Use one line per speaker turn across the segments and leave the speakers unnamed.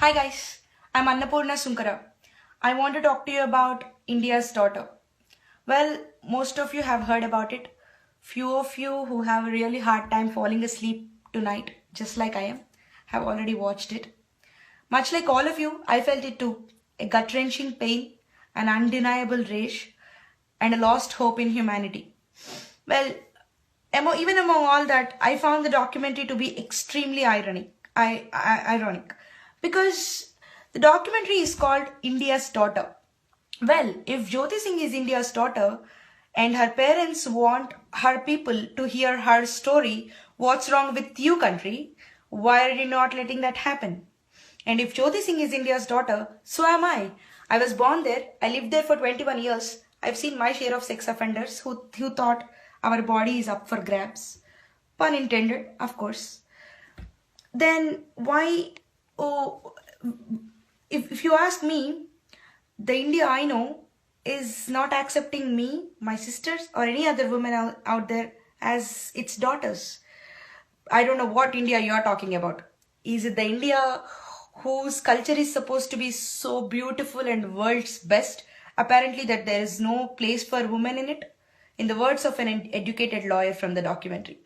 Hi guys, I'm Annapurna Sunkara. I want to talk to you about India's daughter. Well, most of you have heard about it. Few of you who have a really hard time falling asleep tonight, just like I am, have already watched it. Much like all of you, I felt it too. A gut-wrenching pain, an undeniable rage, and a lost hope in humanity. Well, even among all that, I found the documentary to be extremely ironic because the documentary is called India's Daughter. Well, if Jyoti Singh is India's daughter and her parents want her people to hear her story, what's wrong with you, country? Why are you not letting that happen? And if Jyoti Singh is India's daughter, so am I. I was born there, I lived there for 21 years. I've seen my share of sex offenders who thought our body is up for grabs. Pun intended, of course. Then why, oh, if you ask me, the India I know is not accepting me, my sisters, or any other women out there as its daughters. I don't know what India you're talking about. Is it the India whose culture is supposed to be so beautiful and world's best? Apparently that there is no place for women in it? In the words of an educated lawyer from the documentary.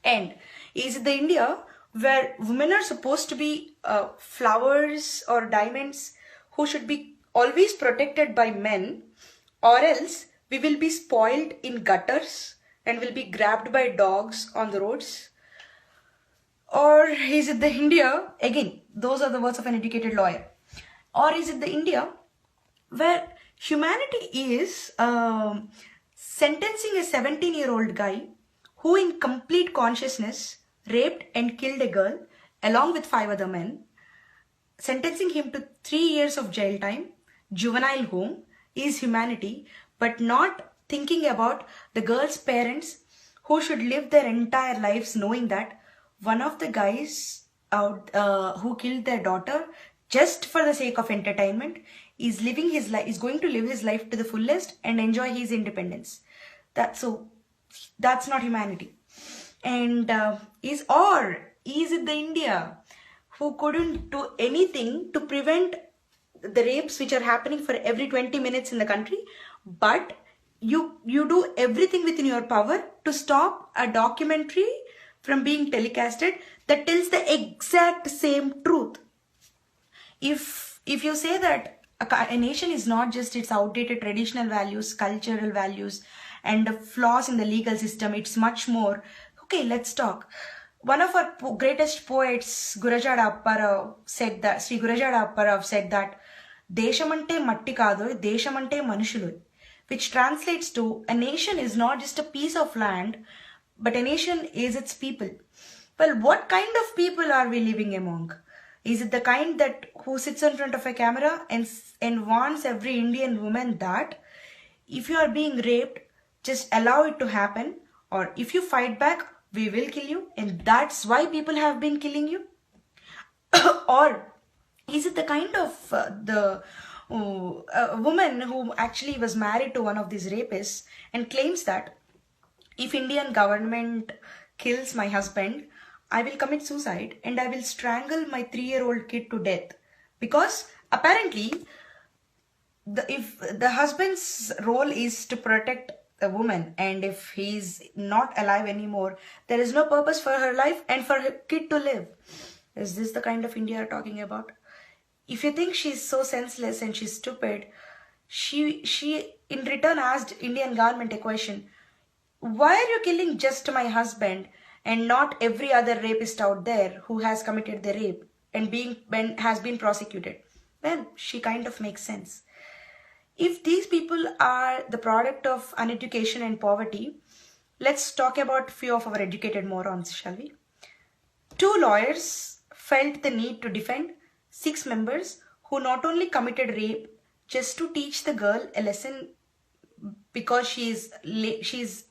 And is it the India where women are supposed to be flowers or diamonds who should be always protected by men, or else we will be spoiled in gutters and will be grabbed by dogs on the roads? Or is it the India, again, those are the words of an educated lawyer, or is it the India where humanity is sentencing a 17-year-old guy who in complete consciousness raped and killed a girl along with 5 other men, sentencing him to 3 years of jail time, juvenile home, is humanity, but not thinking about the girl's parents who should live their entire lives knowing that one of the guys out who killed their daughter just for the sake of entertainment is living his life, is going to live his life to the fullest and enjoy his independence. That's not humanity. And is it the India who couldn't do anything to prevent the rapes which are happening for every 20 minutes in the country, but you do everything within your power to stop a documentary from being telecasted that tells the exact same truth? If you say that a nation is not just its outdated traditional values, cultural values, and the flaws in the legal system, it's much more. Okay, let's talk. One of our greatest poets, Gurajada Apparav, said that, Sri Gurajada Apparav said that, Deshamante matti kaadu, Deshamante manushulu, which translates to, a nation is not just a piece of land, but a nation is its people. Well, what kind of people are we living among? Is it the kind that who sits in front of a camera and warns every Indian woman that if you are being raped, just allow it to happen, or if you fight back, we will kill you, and that's why people have been killing you? Or is it the kind of woman who actually was married to one of these rapists and claims that if Indian government kills my husband, I will commit suicide and I will strangle my 3-year-old kid to death? Because apparently if the husband's role is to protect a woman, and if he's not alive anymore, there is no purpose for her life and for her kid to live. Is this the kind of India you're talking about? If you think she's so senseless and she's stupid, she in return asked Indian government a question: why are you killing just my husband and not every other rapist out there who has committed the rape and has been prosecuted? Well, she kind of makes sense. If these people are the product of uneducation and poverty, let's talk about few of our educated morons, shall we? 2 lawyers felt the need to defend 6 members who not only committed rape just to teach the girl a lesson because she's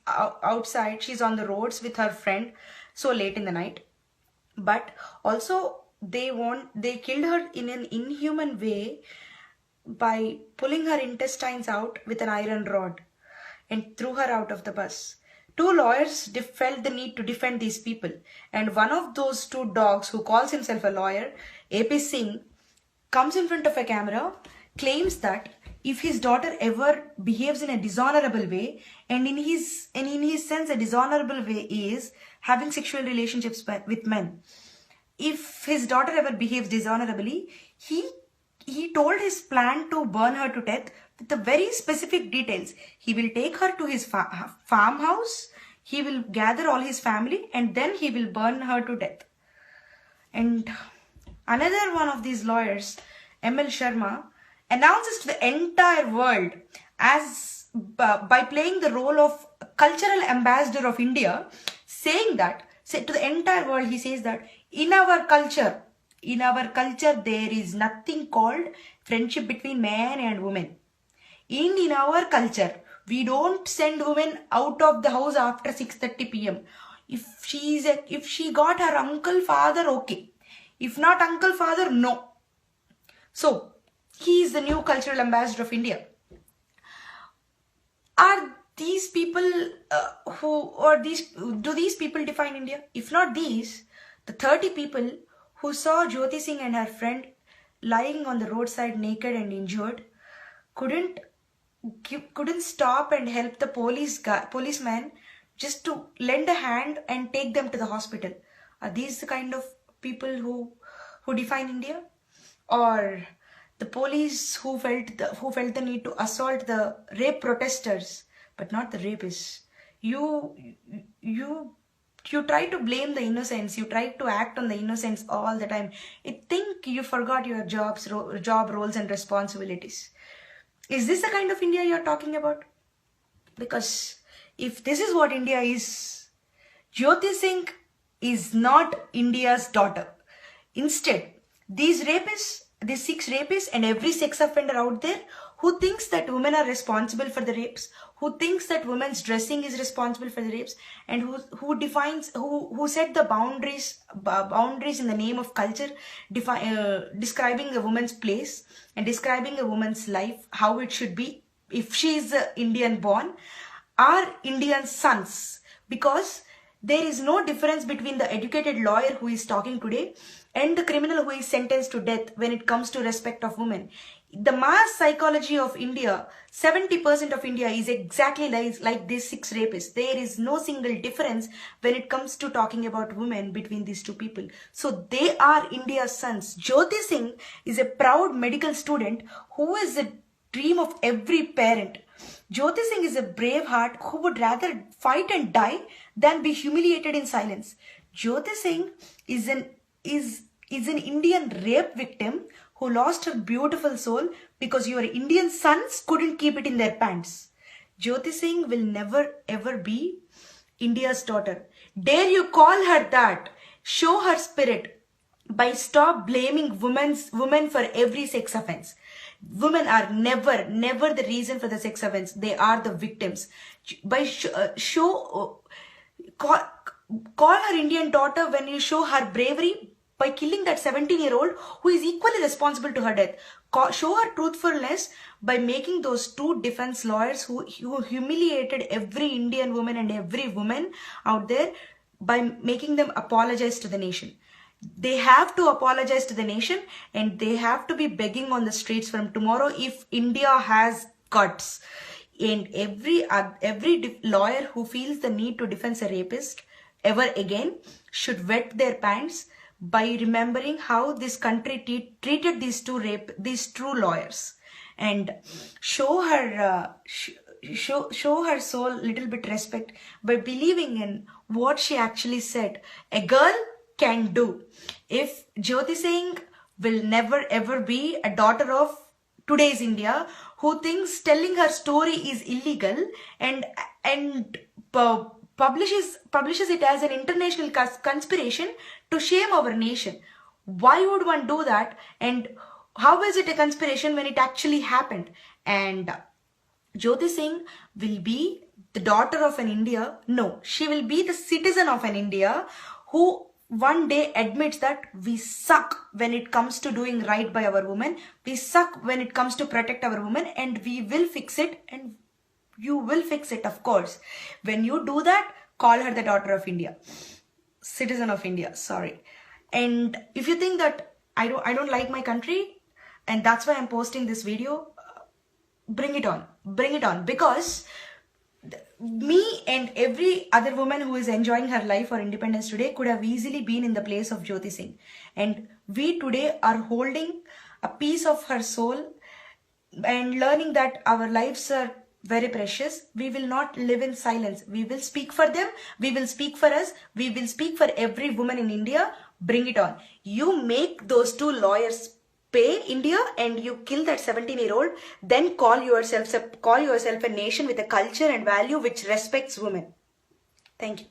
outside, she's on the roads with her friend so late in the night, but also they killed her in an inhuman way by pulling her intestines out with an iron rod and threw her out of the bus. 2 lawyers felt the need to defend these people, and one of those 2 dogs who calls himself a lawyer, AP Singh, comes in front of a camera, claims that if his daughter ever behaves in a dishonorable way, and in his sense a dishonorable way is having sexual relationships with men. If his daughter ever behaves dishonorably, he told his plan to burn her to death with the very specific details. He will take her to his farmhouse, he will gather all his family, and then he will burn her to death. And another one of these lawyers, ML Sharma, announces to the entire world as by playing the role of cultural ambassador of India, saying that, to the entire world, he says that in our culture there is nothing called friendship between man and woman. In our culture, we don't send women out of the house after 6:30 p.m. If she got her uncle, father, okay. If not uncle, father, no. So, he is the new cultural ambassador of India. Are these people do these people define India? If not these, the 30 people who saw Jyoti Singh and her friend lying on the roadside naked and injured couldn't stop and help the policeman just to lend a hand and take them to the hospital. Are these the kind of people who define India? Or the police who felt the need to assault the rape protesters, but not the rapists? You try to blame the innocents. You try to act on the innocents all the time. I think you forgot your job roles and responsibilities. Is this the kind of India you're talking about? Because if this is what India is, Jyoti Singh is not India's daughter. Instead, these 6 rapists and every sex offender out there who thinks that women are responsible for the rapes, who thinks that women's dressing is responsible for the rapes, and who set the boundaries in the name of culture, describing a woman's place and describing a woman's life, how it should be if she is Indian born, are Indian sons. Because there is no difference between the educated lawyer who is talking today and the criminal who is sentenced to death when it comes to respect of women. The mass psychology of India, 70% of India is exactly like these 6 rapists. There is no single difference when it comes to talking about women between these two people. So they are India's sons. Jyoti Singh is a proud medical student who is a dream of every parent. Jyoti Singh is a brave heart who would rather fight and die than be humiliated in silence. Jyoti Singh is an Indian rape victim who lost her beautiful soul because your Indian sons couldn't keep it in their pants. Jyoti Singh will never ever be India's daughter. Dare you call her that? Show her spirit by stop blaming women for every sex offense. Women are never the reason for the sex offense. They are the victims. By call her Indian daughter when you show her bravery by killing that 17-year-old who is equally responsible to her death. Show her truthfulness by making those 2 defense lawyers who humiliated every Indian woman and every woman out there, by making them apologize to the nation. They have to apologize to the nation, and they have to be begging on the streets from tomorrow if India has guts. And every lawyer who feels the need to defend a rapist ever again should wet their pants by remembering how this country treated these true lawyers, and show her soul little bit respect by believing in what she actually said a girl can do. If Jyoti Singh will never ever be a daughter of today's India, who thinks telling her story is illegal and publishes it as an international conspiration to shame our nation. Why would one do that? And how is it a conspiration when it actually happened? And Jyoti Singh will be the daughter of an India. No, she will be the citizen of an India who one day admits that we suck when it comes to doing right by our women. We suck when it comes to protect our women, and we will fix it, and you will fix it, of course. When you do that, call her the daughter of India. Citizen of India, sorry. And if you think that I don't like my country, And that's why I'm posting this video. Bring it on, because me and every other woman who is enjoying her life or independence today could have easily been in the place of Jyoti Singh. And we today are holding a piece of her soul and learning that our lives are very precious. We will not live in silence. We will speak for them. We will speak for us. We will speak for every woman in India. Bring it on. You make those two lawyers pay India and you kill that 17-year-old, then call yourself a nation with a culture and value which respects women. Thank you.